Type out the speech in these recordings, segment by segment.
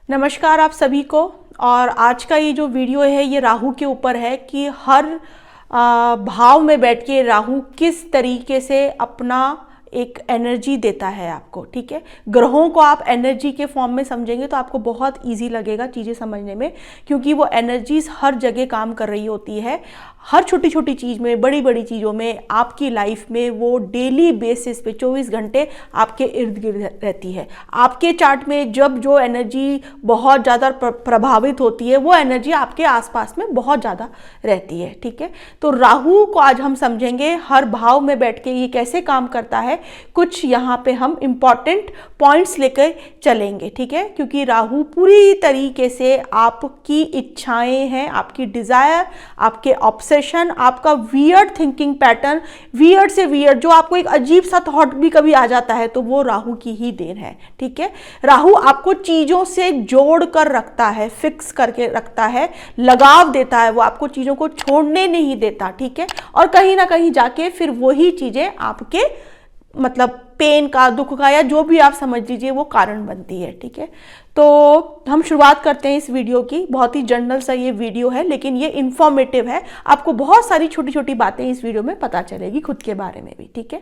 नमस्कार आप सभी को। और आज का ये जो वीडियो है ये राहु के ऊपर है कि हर भाव में बैठ के राहु किस तरीके से अपना एक एनर्जी देता है आपको। ठीक है, ग्रहों को आप एनर्जी के फॉर्म में समझेंगे तो आपको बहुत इजी लगेगा चीज़ें समझने में, क्योंकि वो एनर्जीज हर जगह काम कर रही होती है। हर छोटी छोटी चीज़ में, बड़ी बड़ी चीज़ों में, आपकी लाइफ में वो डेली बेसिस पे 24 घंटे आपके इर्द गिर्द रहती है। आपके चार्ट में जब जो एनर्जी बहुत ज़्यादा प्रभावित होती है वो एनर्जी आपके आसपास में बहुत ज़्यादा रहती है। ठीक है, तो राहु को आज हम समझेंगे हर भाव में बैठ के ये कैसे काम करता है। कुछ यहाँ पे हम इम्पॉर्टेंट पॉइंट्स लेकर चलेंगे। ठीक है, क्योंकि राहु पूरी तरीके से आपकी इच्छाएं हैं, आपकी डिज़ायर, आपके ऑब्सेशन, आपका वियर्ड थिंकिंग पैटर्न, वियर्ड से वियर्ड जो आपको एक अजीब सा थॉट भी कभी आ जाता है तो वो राहु की ही देन है। ठीक है, राहु आपको चीज़ों से जोड़ कर रखता है, फिक्स करके रखता है, लगाव देता है, वो आपको चीज़ों को छोड़ने नहीं देता। ठीक है, और कहीं ना कहीं जाके फिर वही चीज़ें आपके मतलब पेन का, दुख का, या जो भी आप समझ लीजिए वो कारण बनती है। ठीक है, तो हम शुरुआत करते हैं इस वीडियो की। बहुत ही जनरल सा ये वीडियो है लेकिन ये इंफॉर्मेटिव है, आपको बहुत सारी छोटी छोटी बातें इस वीडियो में पता चलेगी खुद के बारे में भी। ठीक है,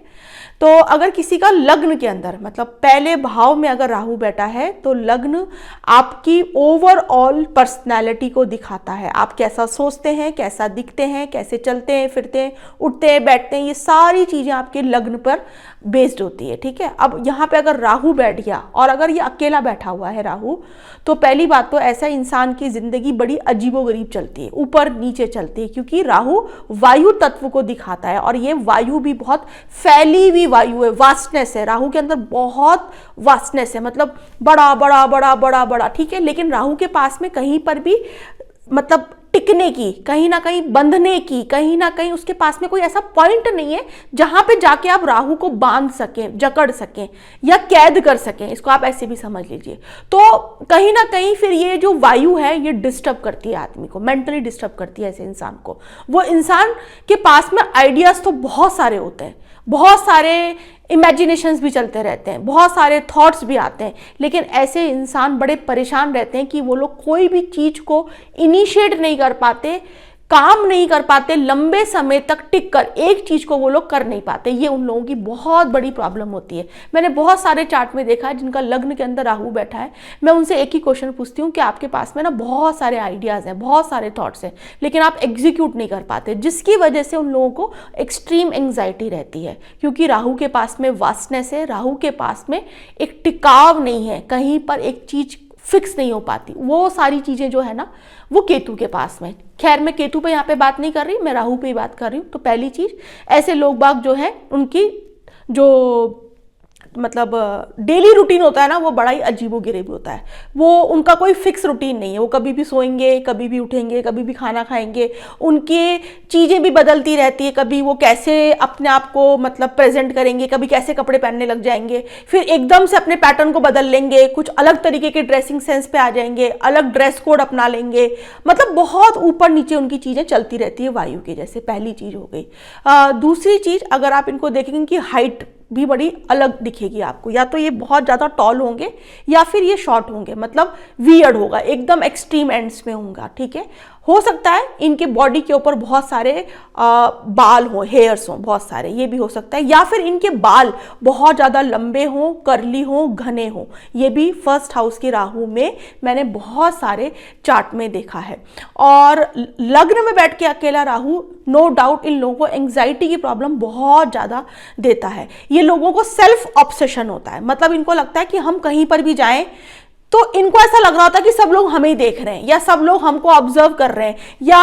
तो अगर किसी का लग्न के अंदर मतलब पहले भाव में अगर राहु बैठा है तो लग्न आपकी ओवरऑल पर्सनैलिटी को दिखाता है। आप कैसा सोचते हैं, कैसा दिखते हैं, कैसे चलते हैं, फिरते हैं, उठते हैं, बैठते हैं, ये सारी चीज़ें आपके लग्न पर बेस्ड होती है। ठीक है, अब यहाँ पे अगर राहु बैठ गया और अगर ये अकेला बैठा हुआ है राहु, तो पहली बात तो ऐसा इंसान की जिंदगी बड़ी अजीबोगरीब चलती है, ऊपर नीचे चलती है, क्योंकि राहु वायु तत्व को दिखाता है और ये वायु भी बहुत फैली हुई वायु है, वास्टनेस है। राहु के अंदर बहुत वास्टनेस है, मतलब बड़ा बड़ा बड़ा बड़ा बड़ा। ठीक है, लेकिन राहु के पास में कहीं पर भी मतलब टिकने की, कहीं ना कहीं बंधने की, कहीं ना कहीं उसके पास में कोई ऐसा पॉइंट नहीं है जहां पे जाके आप राहु को बांध सकें, जकड़ सकें या कैद कर सकें। इसको आप ऐसे भी समझ लीजिए। तो कहीं ना कहीं फिर ये जो वायु है ये डिस्टर्ब करती है आदमी को, मेंटली डिस्टर्ब करती है ऐसे इंसान को। वो इंसान के पास में आइडियाज तो बहुत सारे होते हैं, बहुत सारे इमेजिनेशंस भी चलते रहते हैं, बहुत सारे थॉट्स भी आते हैं, लेकिन ऐसे इंसान बड़े परेशान रहते हैं कि वो लोग कोई भी चीज़ को इनिशिएट नहीं कर पाते, काम नहीं कर पाते, लंबे समय तक टिक कर एक चीज़ को वो लोग कर नहीं पाते। ये उन लोगों की बहुत बड़ी प्रॉब्लम होती है। मैंने बहुत सारे चार्ट में देखा है जिनका लग्न के अंदर राहु बैठा है, मैं उनसे एक ही क्वेश्चन पूछती हूँ कि आपके पास में ना बहुत सारे आइडियाज़ हैं, बहुत सारे थॉट्स हैं, लेकिन आप एग्जीक्यूट नहीं कर पाते, जिसकी वजह से उन लोगों को एक्सट्रीम एंग्जाइटी रहती है, क्योंकि राहु के पास में वास्टनेस है, राहु के पास में एक टिकाव नहीं है, कहीं पर एक चीज़ फिक्स नहीं हो पाती। वो सारी चीज़ें जो है ना वो केतु के पास में। खैर मैं केतु पे यहाँ पे बात नहीं कर रही, मैं राहु पे ही बात कर रही हूँ। तो पहली चीज़, ऐसे लोग बाग जो हैं उनकी जो मतलब डेली रूटीन होता है ना वो बड़ा ही अजीबोगरीब होता है। वो उनका कोई फिक्स रूटीन नहीं है, वो कभी भी सोएंगे, कभी भी उठेंगे, कभी भी खाना खाएंगे, उनकी चीज़ें भी बदलती रहती है। कभी वो कैसे अपने आप को मतलब प्रेजेंट करेंगे, कभी कैसे कपड़े पहनने लग जाएंगे, फिर एकदम से अपने पैटर्न को बदल लेंगे, कुछ अलग तरीके के ड्रेसिंग सेंस पे आ जाएंगे, अलग ड्रेस कोड अपना लेंगे, मतलब बहुत ऊपर नीचे उनकी चीज़ें चलती रहती है वायु की जैसे। पहली चीज़ हो गई। दूसरी चीज़, अगर आप इनको देखेंगे कि हाइट भी बड़ी अलग दिखेगी आपको, या तो ये बहुत ज़्यादा टॉल होंगे या फिर ये शॉर्ट होंगे, मतलब वियर्ड होगा, एकदम एक्सट्रीम एंड्स में होगा। ठीक है, हो सकता है इनके बॉडी के ऊपर बहुत सारे बाल हो, हेयर्स हो बहुत सारे, ये भी हो सकता है, या फिर इनके बाल बहुत ज़्यादा लंबे हों, करली हों, घने हों, ये भी फर्स्ट हाउस के राहु में मैंने बहुत सारे चार्ट में देखा है। और लग्न में बैठ के अकेला राहु नो डाउट इन लोगों को एंग्जाइटी की प्रॉब्लम बहुत ज़्यादा देता है। ये लोगों को सेल्फ ऑब्सेशन होता है, मतलब इनको लगता है कि हम कहीं पर भी जाएं तो इनको ऐसा लग रहा होता है कि सब लोग हमें ही देख रहे हैं, या सब लोग हमको ऑब्जर्व कर रहे हैं, या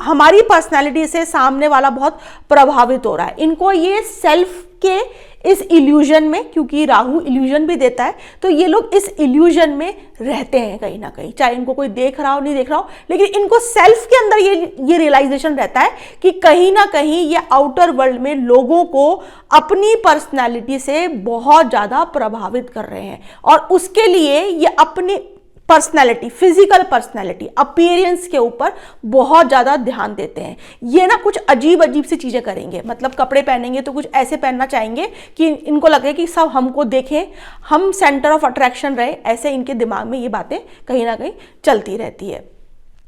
हमारी पर्सनैलिटी से सामने वाला बहुत प्रभावित हो रहा है। इनको ये सेल्फ के इस इल्यूजन में, क्योंकि राहु इल्यूजन भी देता है, तो ये लोग इस इल्यूजन में रहते हैं कहीं ना कहीं, चाहे इनको कोई देख रहा हो नहीं देख रहा हो, लेकिन इनको सेल्फ के अंदर ये रियलाइजेशन रहता है कि कहीं ना कहीं ये आउटर वर्ल्ड में लोगों को अपनी पर्सनैलिटी से बहुत ज़्यादा प्रभावित कर रहे हैं, और उसके लिए ये अपने पर्सनैलिटी, फिजिकल पर्सनैलिटी, अपीयरेंस के ऊपर बहुत ज़्यादा ध्यान देते हैं। ये ना कुछ अजीब अजीब सी चीज़ें करेंगे, मतलब कपड़े पहनेंगे तो कुछ ऐसे पहनना चाहेंगे कि इनको लगे कि सब हमको देखें, हम सेंटर ऑफ अट्रैक्शन रहे, ऐसे इनके दिमाग में ये बातें कहीं ना कहीं चलती रहती है।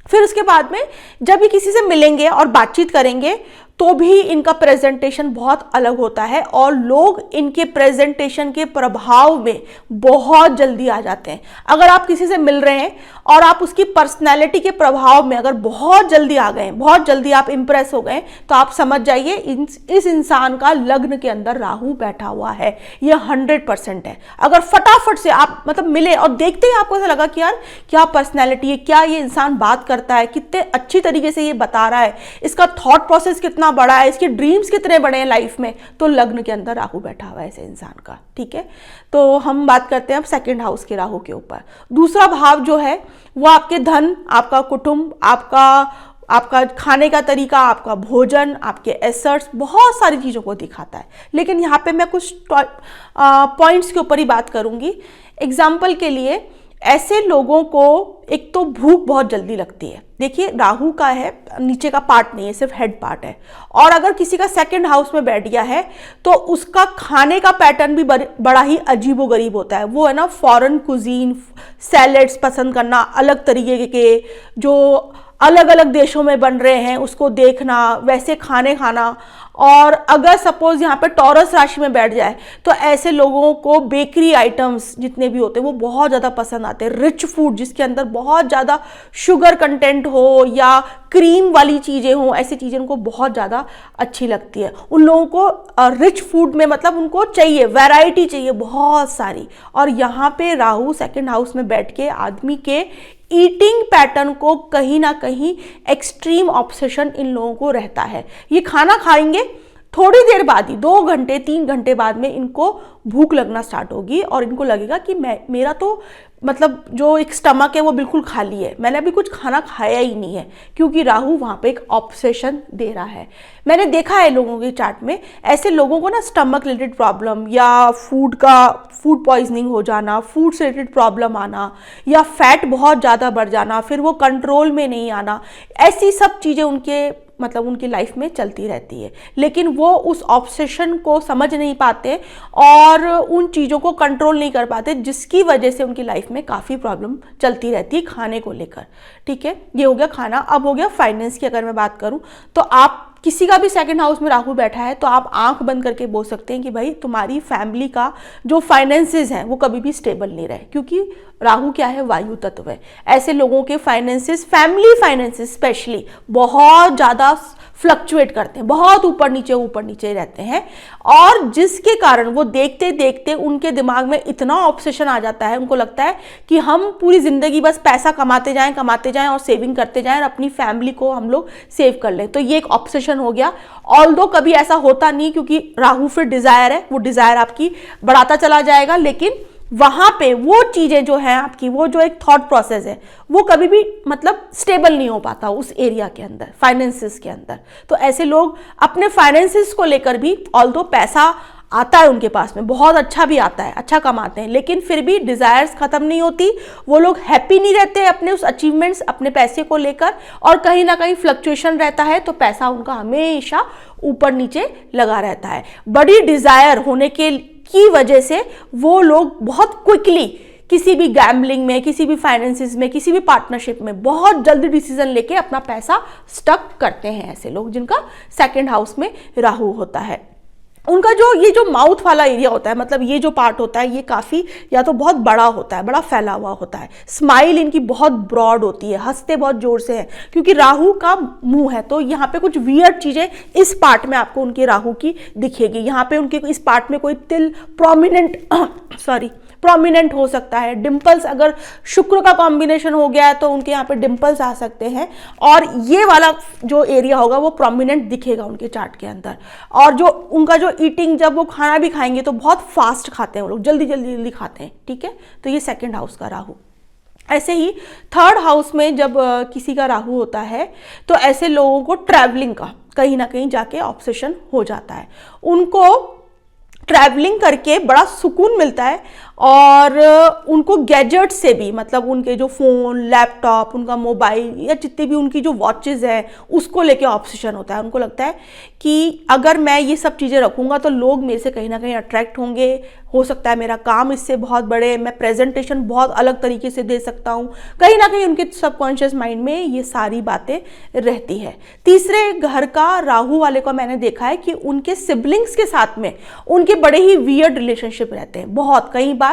फिर उसके बाद में जब ये किसी से मिलेंगे और बातचीत करेंगे तो भी इनका प्रेजेंटेशन बहुत अलग होता है और लोग इनके प्रेजेंटेशन के प्रभाव में बहुत जल्दी आ जाते हैं। अगर आप किसी से मिल रहे हैं और आप उसकी पर्सनैलिटी के प्रभाव में अगर बहुत जल्दी आ गए, बहुत जल्दी आप इंप्रेस हो गए, तो आप समझ जाइए इस इंसान का लग्न के अंदर राहु बैठा हुआ है। यह 100% है। अगर फटाफट से आप मतलब मिले और देखते ही आपको ऐसा लगा कि यार क्या पर्सनैलिटी है, क्या ये इंसान बात करता है, कितने अच्छी तरीके से ये बता रहा है, इसका थॉट प्रोसेस कितना बड़ा है, इसके ड्रीम्स कितने बड़े हैं लाइफ में, तो लग्न के अंदर राहु बैठा हुआ है ऐसे इंसान का। ठीक है, तो हम बात करते हैं अब सेकंड हाउस के राहु के ऊपर। दूसरा भाव जो है वो आपके धन, आपका कुटुंब, आपका खाने का तरीका, आपका भोजन, आपके एसेट्स, बहुत सारी चीज़ों को दिखाता है। लेकिन यहाँ पे मैं कुछ पॉइंट्स के ऊपर ही बात करूँगी। एग्जाम्पल के लिए ऐसे लोगों को एक तो भूख बहुत जल्दी लगती है। देखिए राहु का है, नीचे का पार्ट नहीं है, सिर्फ हेड पार्ट है। और अगर किसी का सेकंड हाउस में बैठ गया है तो उसका खाने का पैटर्न भी बड़ा ही अजीबोगरीब होता है। वो है ना फॉरेन कुजीन, सैलेड्स पसंद करना, अलग तरीके के जो अलग अलग देशों में बन रहे हैं उसको देखना, वैसे खाने खाना। और अगर सपोज यहाँ पे टॉरस राशि में बैठ जाए तो ऐसे लोगों को बेकरी आइटम्स जितने भी होते हैं वो बहुत ज़्यादा पसंद आते हैं। रिच फूड जिसके अंदर बहुत ज़्यादा शुगर कंटेंट हो या क्रीम वाली चीज़ें हो, ऐसी चीज़ें उनको बहुत ज़्यादा अच्छी लगती है। उन लोगों को रिच फूड में मतलब उनको चाहिए, वैरायटी चाहिए बहुत सारी। और यहाँ पे राहु सेकंड हाउस में बैठ के आदमी के ईटिंग पैटर्न को कहीं ना कहीं एक्सट्रीम ऑब्सेशन इन लोगों को रहता है। ये खाना खाएंगे, थोड़ी देर बाद ही 2 घंटे 3 घंटे बाद में इनको भूख लगना स्टार्ट होगी और इनको लगेगा कि मेरा तो मतलब जो एक स्टमक है वो बिल्कुल खाली है, मैंने अभी कुछ खाना खाया ही नहीं है, क्योंकि राहु वहाँ पे एक ऑब्सेशन दे रहा है। मैंने देखा है लोगों के चार्ट में ऐसे लोगों को ना स्टमक रिलेटेड प्रॉब्लम या फूड पॉइजनिंग हो जाना, फूड से रिलेटेड प्रॉब्लम आना या फैट बहुत ज़्यादा बढ़ जाना, फिर वो कंट्रोल में नहीं आना, ऐसी सब चीज़ें उनकी लाइफ में चलती रहती है। लेकिन वो उस ऑब्सेशन को समझ नहीं पाते और उन चीज़ों को कंट्रोल नहीं कर पाते, जिसकी वजह से उनकी लाइफ में काफ़ी प्रॉब्लम चलती रहती है खाने को लेकर। ठीक है, ये हो गया खाना। अब हो गया फाइनेंस की अगर मैं बात करूं तो आप किसी का भी सेकंड हाउस में राहु बैठा है तो आप आंख बंद करके बोल सकते हैं कि भाई तुम्हारी फैमिली का जो फाइनेंसेस हैं वो कभी भी स्टेबल नहीं रहे, क्योंकि राहु क्या है, वायु तत्व है। ऐसे लोगों के फाइनेंसेस, फैमिली फाइनेंसेस स्पेशली बहुत ज़्यादा फ्लक्चुएट करते हैं, बहुत ऊपर नीचे रहते हैं। और जिसके कारण वो देखते देखते उनके दिमाग में इतना ऑब्सेशन आ जाता है, उनको लगता है कि हम पूरी जिंदगी बस पैसा कमाते जाएं और सेविंग करते जाएं और अपनी फैमिली को हम लोग सेव कर लें। तो ये एक ऑब्सेशन हो गया। ऑल्दो कभी ऐसा होता नहीं, क्योंकि राहु फिर डिजायर है, वो डिजायर आपकी बढ़ाता चला जाएगा, लेकिन वहां पे वो चीजें जो है आपकी, वो जो एक थॉट प्रोसेस है वो कभी भी मतलब स्टेबल नहीं हो पाता उस एरिया के अंदर, फाइनेंसेस के अंदर। तो ऐसे लोग अपने फाइनेंसेस को लेकर भी, ऑल्दो पैसा आता है उनके पास में, बहुत अच्छा भी आता है, अच्छा कमाते हैं, लेकिन फिर भी डिजायर्स खत्म नहीं होती। वो लोग हैप्पी नहीं रहते अपने उस अचीवमेंट्स, अपने पैसे को लेकर, और कहीं ना कहीं फ्लक्चुएशन रहता है, तो पैसा उनका हमेशा ऊपर नीचे लगा रहता है। बड़ी डिजायर होने की वजह से वो लोग बहुत क्विकली किसी भी गैम्बलिंग में, किसी भी फाइनेंसेस में, किसी भी पार्टनरशिप में बहुत जल्दी डिसीजन लेके अपना पैसा स्टक करते हैं। ऐसे लोग जिनका सेकंड हाउस में राहु होता है, उनका ये जो माउथ वाला एरिया होता है, मतलब ये जो पार्ट होता है, ये काफ़ी या तो बहुत बड़ा होता है, बड़ा फैला हुआ होता है। स्माइल इनकी बहुत ब्रॉड होती है, हंसते बहुत जोर से हैं, क्योंकि राहु का मुंह है। तो यहाँ पे कुछ वियर्ड चीज़ें इस पार्ट में आपको उनके राहु की दिखेगी। यहाँ पे उनके इस पार्ट में कोई तिल प्रोमिनेंट हो सकता है। डिंपल्स, अगर शुक्र का कॉम्बिनेशन हो गया है तो उनके यहाँ पे डिंपल्स आ सकते हैं, और ये वाला जो एरिया होगा वो प्रोमिनेंट दिखेगा उनके चार्ट के अंदर। और जो उनका जो ईटिंग, जब वो खाना भी खाएंगे तो बहुत फास्ट खाते हैं वो लोग, जल्दी खाते हैं। ठीक है, तो ये सेकंड हाउस का राहु। ऐसे ही थर्ड हाउस में जब किसी का राहु होता है तो ऐसे लोगों को ट्रैवलिंग का कहीं ना कहीं जाके ऑब्सेशन हो जाता है। उनको ट्रैवलिंग करके बड़ा सुकून मिलता है और उनको गैजेट से भी, मतलब उनके जो फ़ोन, लैपटॉप, उनका मोबाइल या जितनी भी उनकी जो वॉचेज़ है उसको लेके ऑब्सेशन होता है। उनको लगता है कि अगर मैं ये सब चीज़ें रखूँगा तो लोग मेरे से कहीं ना कहीं अट्रैक्ट होंगे, हो सकता है मेरा काम इससे बहुत बढ़े, मैं प्रेजेंटेशन बहुत अलग तरीके से दे सकता हूँ। कहीं ना कहीं उनके सबकॉन्शियस माइंड में ये सारी बातें रहती है। तीसरे घर का राहु वाले को मैंने देखा है कि उनके सिबलिंग्स के साथ में उनके बड़े ही वियर्ड रिलेशनशिप रहते हैं। बहुत कई बार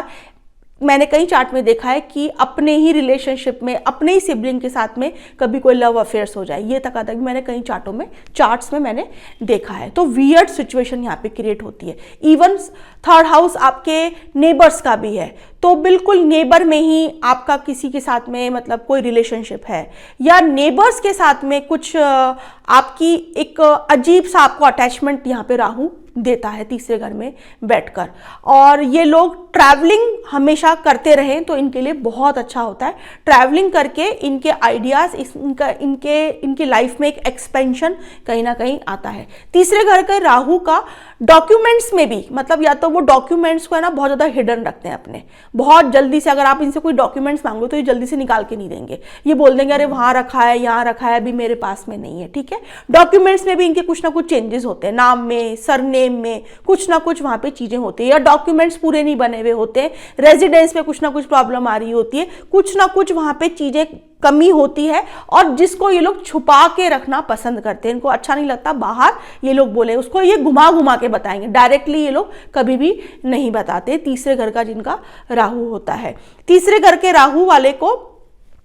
मैंने कई चार्ट में देखा है कि अपने ही रिलेशनशिप में, अपने ही सिबलिंग के साथ में कभी कोई लव अफेयर्स हो जाए, ये तक आता है। मैंने कई चार्ट्स में मैंने देखा है। तो वियर्ड सिचुएशन यहाँ पे क्रिएट होती है। इवन थर्ड हाउस आपके नेबर्स का भी है, तो बिल्कुल नेबर में ही आपका किसी के साथ में मतलब कोई रिलेशनशिप है, या नेबर्स के साथ में कुछ आपकी एक अजीब सा आपको अटैचमेंट यहाँ पे राहु देता है तीसरे घर में बैठकर। और ये लोग ट्रैवलिंग हमेशा करते रहें तो इनके लिए बहुत अच्छा होता है। ट्रैवलिंग करके इनके आइडियाज, इनके लाइफ में एक एक्सपेंशन कहीं ना कहीं आता है। तीसरे घर के राहु का डॉक्यूमेंट्स में भी, मतलब या तो वो डॉक्यूमेंट्स को है ना बहुत ज़्यादा हिडन रखते हैं अपने, बहुत जल्दी से अगर आप इनसे कोई डॉक्यूमेंट्स मांगो तो ये जल्दी से निकाल के नहीं देंगे। ये बोल देंगे अरे वहाँ रखा है, यहाँ रखा है, अभी मेरे पास में नहीं है। ठीक है, डॉक्यूमेंट्स में भी इनके कुछ ना कुछ चेंजेस होते हैं, नाम में, सरनेम में कुछ ना कुछ वहाँ पे चीज़ें होती है, या डॉक्यूमेंट्स पूरे नहीं बने हुए होते हैं, रेजिडेंस में कुछ ना कुछ प्रॉब्लम आ रही होती है, कुछ ना कुछ वहाँ पे चीज़ें कमी होती है, और जिसको ये लोग छुपा के रखना पसंद करते हैं। इनको अच्छा नहीं लगता बाहर ये लोग बोले, उसको ये घुमा घुमा के बताएंगे, डायरेक्टली ये लोग कभी भी नहीं बताते। तीसरे घर का जिनका राहु होता है, तीसरे घर के राहु वाले को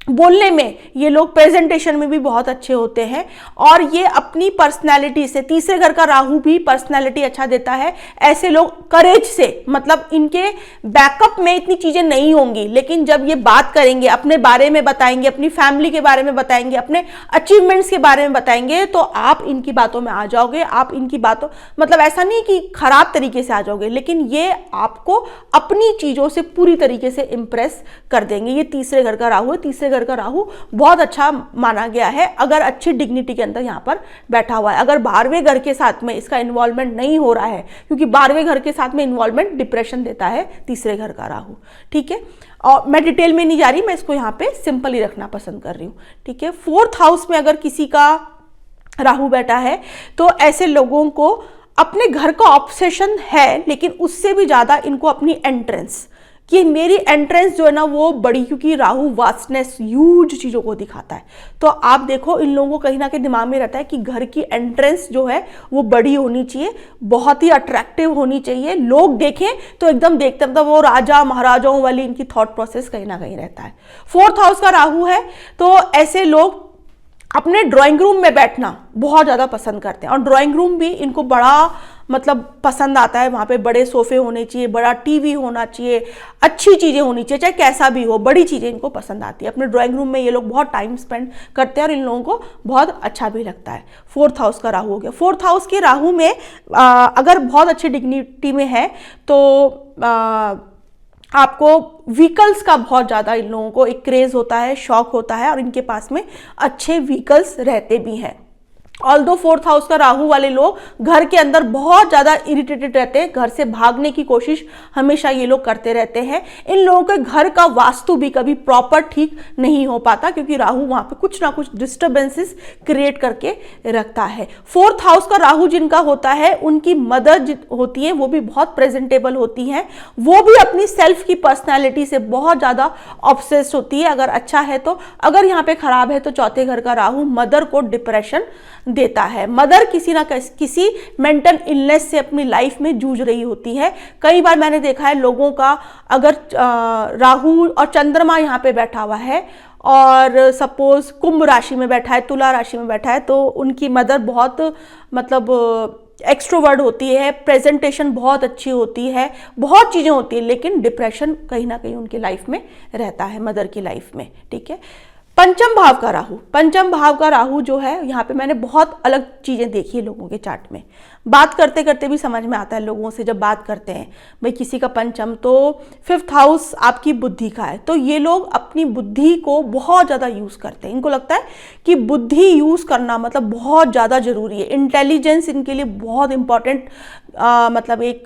बोलने में ये लोग प्रेजेंटेशन में भी बहुत अच्छे होते हैं, और ये अपनी पर्सनैलिटी से, तीसरे घर का राहु भी पर्सनैलिटी अच्छा देता है। ऐसे लोग करेज से, मतलब इनके बैकअप में इतनी चीजें नहीं होंगी, लेकिन जब ये बात करेंगे, अपने बारे में बताएंगे, अपनी फैमिली के बारे में बताएंगे, अपने अचीवमेंट्स के बारे में बताएंगे, तो आप इनकी बातों में आ जाओगे। आप इनकी बातों, मतलब ऐसा नहीं कि खराब तरीके से आ जाओगे, लेकिन ये आपको अपनी चीजों से पूरी तरीके से इंप्रेस कर देंगे। ये तीसरे घर का राहु है। तीसरे घर का राहु बहुत अच्छा माना गया है अगर अच्छी डिग्निटी के अंदर यहां पर बैठा हुआ है। अगर 12वें घर के साथ में इसका इन्वॉल्वमेंट नहीं हो रहा है, क्योंकि 12वें घर के साथ में इन्वॉल्वमेंट डिप्रेशन देता है तीसरे घर का राहु। ठीक है, और मैं डिटेल में नहीं जा रही, मैं इसको यहां पे सिंपल ही रखना पसंद कर रही हूं। ठीक है, 4th हाउस में अगर किसी का राहु बैठा है तो ऐसे लोगों को अपने घर का ऑब्सेशन है, लेकिन उससे भी ज्यादा इनको अपनी एंट्रेंस, कि मेरी एंट्रेंस जो है ना वो बड़ी, क्योंकि राहु वास्टनेस, ह्यूज चीज़ों को दिखाता है। तो आप देखो इन लोगों को कहीं ना कहीं दिमाग में रहता है कि घर की एंट्रेंस जो है वो बड़ी होनी चाहिए, बहुत ही अट्रैक्टिव होनी चाहिए, लोग देखें तो एकदम देखते, मतलब वो राजा महाराजाओं वाली इनकी थॉट प्रोसेस कहीं ना कहीं रहता है। 4th हाउस का राहु है तो ऐसे लोग अपने ड्राइंग रूम में बैठना बहुत ज़्यादा पसंद करते हैं, और ड्राइंग रूम भी इनको बड़ा मतलब पसंद आता है। वहाँ पे बड़े सोफे होने चाहिए, बड़ा टीवी होना चाहिए, अच्छी चीज़ें होनी चाहिए, चाहे कैसा भी हो, बड़ी चीज़ें इनको पसंद आती है। अपने ड्राइंग रूम में ये लोग बहुत टाइम स्पेंड करते हैं और इन लोगों को बहुत अच्छा भी लगता है। 4th हाउस का राहु हो गया। 4th हाउस के राहु में अगर बहुत अच्छी डिग्निटी में है तो आपको व्हीकल्स का बहुत ज़्यादा इन लोगों को एक क्रेज़ होता है, शौक होता है, और इनके पास में अच्छे व्हीकल्स रहते भी हैं। ऑल्दो 4th हाउस का राहु वाले लोग घर के अंदर बहुत ज़्यादा इरिटेटेड रहते हैं, घर से भागने की कोशिश हमेशा ये लोग करते रहते हैं। इन लोगों के घर का वास्तु भी कभी प्रॉपर ठीक नहीं हो पाता, क्योंकि राहु वहाँ पे कुछ ना कुछ डिस्टर्बेंसेस क्रिएट करके रखता है। 4th हाउस का राहु जिनका होता है उनकी मदर होती है वो भी बहुत प्रेजेंटेबल होती है, वो भी अपनी सेल्फ की पर्सनैलिटी से बहुत ज़्यादा ऑब्सेस्ड होती है अगर अच्छा है तो। अगर यहाँ पे खराब है तो 4थे घर का राहु मदर को डिप्रेशन देता है। मदर किसी ना किसी मेंटल इलनेस से अपनी लाइफ में जूझ रही होती है। कई बार मैंने देखा है लोगों का, अगर राहु और चंद्रमा यहाँ पे बैठा हुआ है और सपोज कुंभ राशि में बैठा है, तुला राशि में बैठा है, तो उनकी मदर बहुत मतलब एक्सट्रोवर्ट होती है, प्रेजेंटेशन बहुत अच्छी होती है, बहुत चीज़ें होती है, लेकिन डिप्रेशन कहीं ना कहीं उनकी लाइफ में रहता है, मदर की लाइफ में। ठीक है, पंचम भाव का राहु, पंचम भाव का राहु जो है यहाँ पे मैंने बहुत अलग चीज़ें देखी है लोगों के चार्ट में। बात करते करते भी समझ में आता है लोगों से, जब बात करते हैं भाई किसी का पंचम, तो 5th हाउस आपकी बुद्धि का है, तो ये लोग अपनी बुद्धि को बहुत ज़्यादा यूज़ करते हैं। इनको लगता है कि बुद्धि यूज़ करना मतलब बहुत ज़्यादा ज़रूरी है। इंटेलिजेंस इनके लिए बहुत इंपॉर्टेंट मतलब एक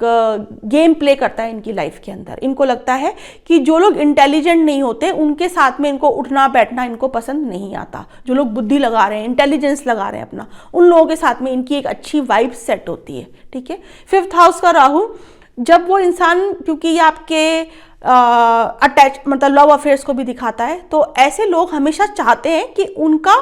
गेम प्ले करता है इनकी लाइफ के अंदर। इनको लगता है कि जो लोग इंटेलिजेंट नहीं होते उनके साथ में इनको उठना बैठना इनको पसंद नहीं आता। जो लोग बुद्धि लगा रहे हैं, इंटेलिजेंस लगा रहे हैं अपना, उन लोगों के साथ में इनकी एक अच्छी वाइब सेट होती है, ठीक है। 5th हाउस का राहु, जब वो इंसान, क्योंकि ये आपके अटैच मतलब लव अफेयर्स को भी दिखाता है, तो ऐसे लोग हमेशा चाहते हैं कि उनका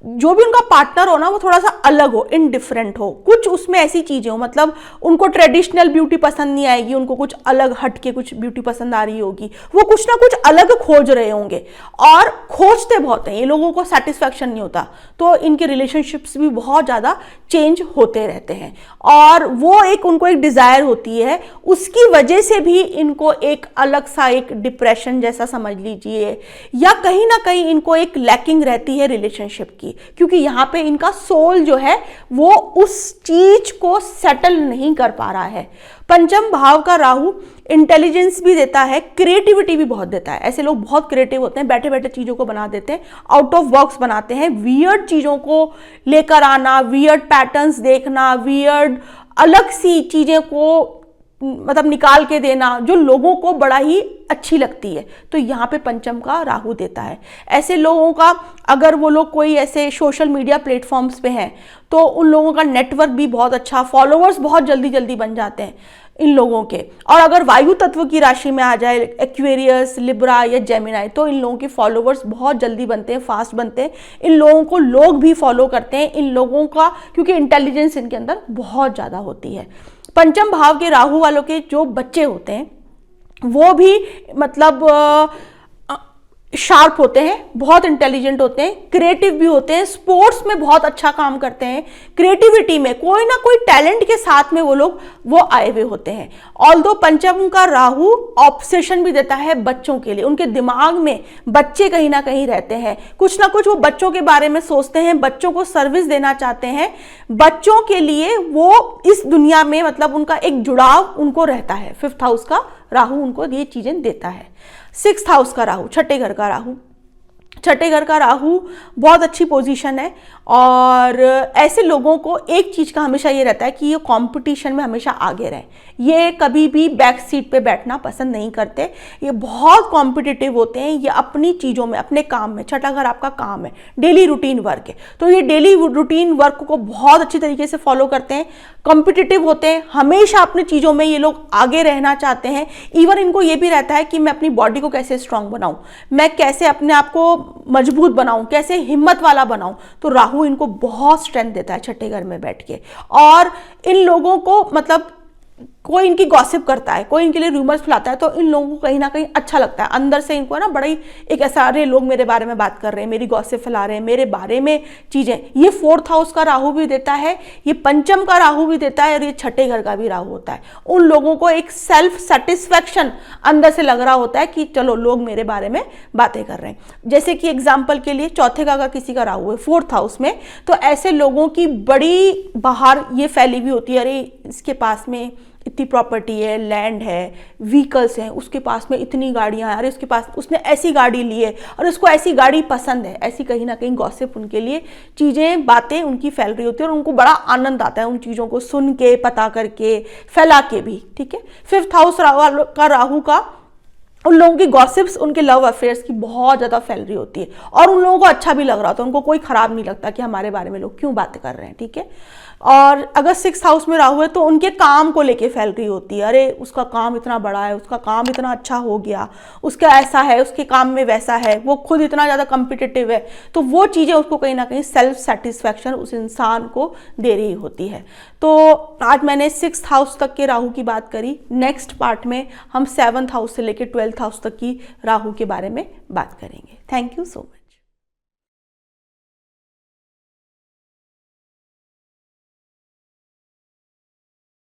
जो भी उनका पार्टनर हो ना वो थोड़ा सा अलग हो, इनडिफरेंट हो, कुछ उसमें ऐसी चीजें हो, मतलब उनको ट्रेडिशनल ब्यूटी पसंद नहीं आएगी, उनको कुछ अलग हटके कुछ ब्यूटी पसंद आ रही होगी, वो कुछ ना कुछ अलग खोज रहे होंगे और खोजते बहुत हैं, ये लोगों को सेटिस्फैक्शन नहीं होता, तो इनके रिलेशनशिप्स भी बहुत ज़्यादा चेंज होते रहते हैं और वो एक उनको एक डिज़ायर होती है, उसकी वजह से भी इनको एक अलग सा एक डिप्रेशन जैसा समझ लीजिए, या कहीं ना कहीं इनको एक लैकिंग रहती है रिलेशनशिप की, क्योंकि यहाँ पे इनका सोल जो है वो उस चीज को सेटल नहीं कर पा रहा है। पंचम भाव का राहु इंटेलिजेंस भी देता है, क्रिएटिविटी भी बहुत देता है। ऐसे लोग बहुत क्रिएटिव होते हैं, बैठे बैठे चीजों को बना देते हैं, आउट ऑफ बॉक्स बनाते हैं, वियर्ड चीजों को लेकर आना, वियर्ड पैटर्न्स देखना, वियर्ड अलग सी चीजें को मतलब निकाल के देना जो लोगों को बड़ा ही अच्छी लगती है, तो यहाँ पे पंचम का राहु देता है। ऐसे लोगों का अगर वो लोग कोई ऐसे सोशल मीडिया प्लेटफॉर्म्स पे हैं तो उन लोगों का नेटवर्क भी बहुत अच्छा, फॉलोअर्स बहुत जल्दी जल्दी बन जाते हैं इन लोगों के। और अगर वायु तत्व की राशि में आ जाए एक्वेरियस, लिब्रा या जेमिनाई, तो इन लोगों के फॉलोअर्स बहुत जल्दी बनते हैं, फास्ट बनते हैं, इन लोगों को लोग भी फॉलो करते हैं इन लोगों का, क्योंकि इंटेलिजेंस इनके अंदर बहुत ज़्यादा होती है। पंचम भाव के राहु वालों के जो बच्चे होते हैं वो भी मतलब शार्प होते हैं, बहुत इंटेलिजेंट होते हैं, क्रिएटिव भी होते हैं, स्पोर्ट्स में बहुत अच्छा काम करते हैं, क्रिएटिविटी में कोई ना कोई टैलेंट के साथ में वो लोग वो आए हुए होते हैं। ऑल्दो पंचम का राहु ऑब्सेशन भी देता है बच्चों के लिए, उनके दिमाग में बच्चे कहीं ना कहीं रहते हैं, कुछ ना कुछ वो बच्चों के बारे में सोचते हैं, बच्चों को सर्विस देना चाहते हैं, बच्चों के लिए वो इस दुनिया में मतलब उनका एक जुड़ाव उनको रहता है। 5th हाउस का राहु उनको ये चीजें देता है। 6th हाउस का राहु, छठे घर का राहु, छठे घर का राहु बहुत अच्छी पोजीशन है और ऐसे लोगों को एक चीज का हमेशा ये रहता है कि ये कंपटीशन में हमेशा आगे रहे, ये कभी भी बैक सीट पे बैठना पसंद नहीं करते, ये बहुत कॉम्पिटिटिव होते हैं, ये अपनी चीज़ों में अपने काम में, छठा घर आपका काम है, डेली रूटीन वर्क है, तो ये डेली रूटीन वर्क को बहुत अच्छी तरीके से फॉलो करते हैं, कॉम्पिटिटिव होते हैं, हमेशा अपनी चीज़ों में ये लोग आगे रहना चाहते हैं। इवन इनको ये भी रहता है कि मैं अपनी बॉडी को कैसे स्ट्रांग बनाऊं, मैं कैसे अपने आप को मजबूत बनाऊं, कैसे हिम्मत वाला बनाऊं, तो राहु इनको बहुत स्ट्रेंथ देता है छठे घर में बैठ के। और इन लोगों को मतलब कोई इनकी गॉसिप करता है, कोई इनके लिए रूमर्स फैलाता है, तो इन लोगों को कहीं ना कहीं अच्छा लगता है, अंदर से इनको है ना बड़ा ही एक ऐसा, अरे लोग मेरे बारे में बात कर रहे हैं, मेरी गॉसिप फैला रहे हैं, मेरे बारे में चीजें। ये 4th हाउस का राहु भी देता है, ये पंचम का राहु भी देता है और ये छठे घर का भी राहु होता है। उन लोगों को एक सेल्फ सेटिस्फैक्शन अंदर से लग रहा होता है कि चलो लोग मेरे बारे में बातें कर रहे हैं। जैसे कि एग्जाम्पल के लिए चौथे का अगर किसी का राहु है 4th हाउस में, तो ऐसे लोगों की बड़ी बाहर ये फैली हुई होती है, अरे इसके पास में इतनी प्रॉपर्टी है, लैंड है, व्हीकल्स हैं, उसके पास में इतनी गाड़ियां हैं, अरे उसके पास उसने ऐसी गाड़ी ली है और उसको ऐसी गाड़ी पसंद है, ऐसी कहीं ना कहीं गॉसिप उनके लिए चीज़ें बातें उनकी फैल रही होती है और उनको बड़ा आनंद आता है उन चीज़ों को सुन के, पता करके, फैला के भी, ठीक है। 5th हाउस का राहु का उन लोगों की गॉसिप्स उनके लव अफेयर्स की बहुत ज़्यादा फैल रही होती है और उन लोगों को अच्छा भी लग रहा होता है, उनको कोई खराब नहीं लगता कि हमारे बारे में लोग क्यों बातें कर रहे हैं, ठीक है। और अगर 6th हाउस में राहु है तो उनके काम को लेके फैल रही होती है, अरे उसका काम इतना बड़ा है, उसका काम इतना अच्छा हो गया, उसका ऐसा है, उसके काम में वैसा है, वो खुद इतना ज़्यादा कॉम्पिटिटिव है, तो वो चीज़ें उसको कहीं ना कहीं सेल्फ सेटिस्फैक्शन उस इंसान को दे रही होती है। तो आज मैंने 6th हाउस तक के राहु की बात करी, नेक्स्ट पार्ट में हम 7th हाउस से लेकर 12th हाउस तक की राहु के बारे में बात करेंगे। Thank you so much.